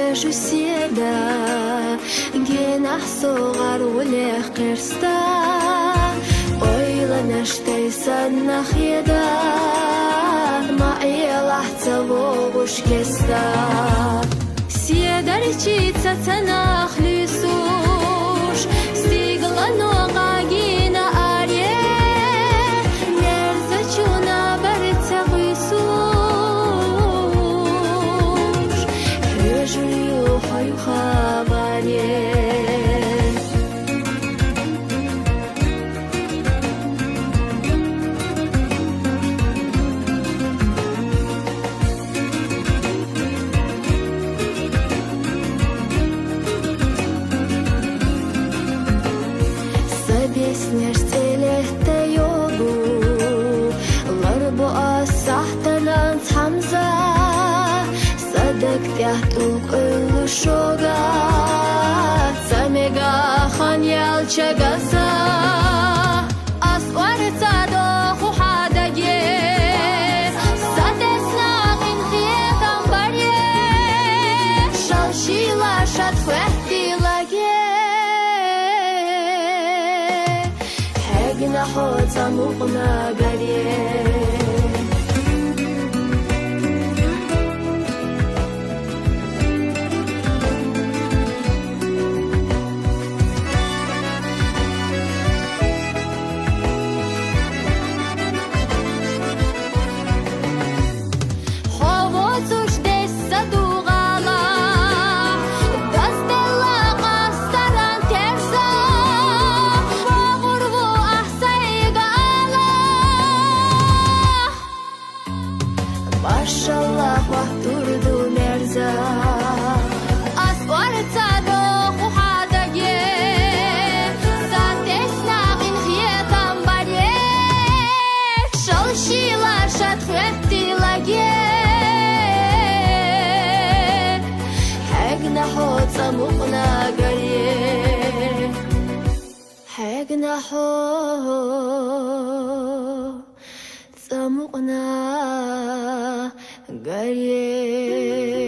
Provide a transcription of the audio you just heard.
حاجة سيدا جناح صغر وليخ قرستا oyla neštejsan na hjeda ma ela цавогуш кеста сьедарчица цанах лисуш стигла нога гина аре нерзачуна барца висуш хрежую хаю хабаре Нерцелехте йогу ларбо асахтанан хамза садак тяхтук ылышога самега хан ялчагаса асварца доху хадаге сатесна инхетам баре шалшила шатфехтилаге نحوت عمقنا قريب Maşallah vahturdu merza Asvarca dohu hadage Zatesna inhietam bare Şalşila şatfetti lage Hegna hot zamukna gare Hegna hot zamukna Gaye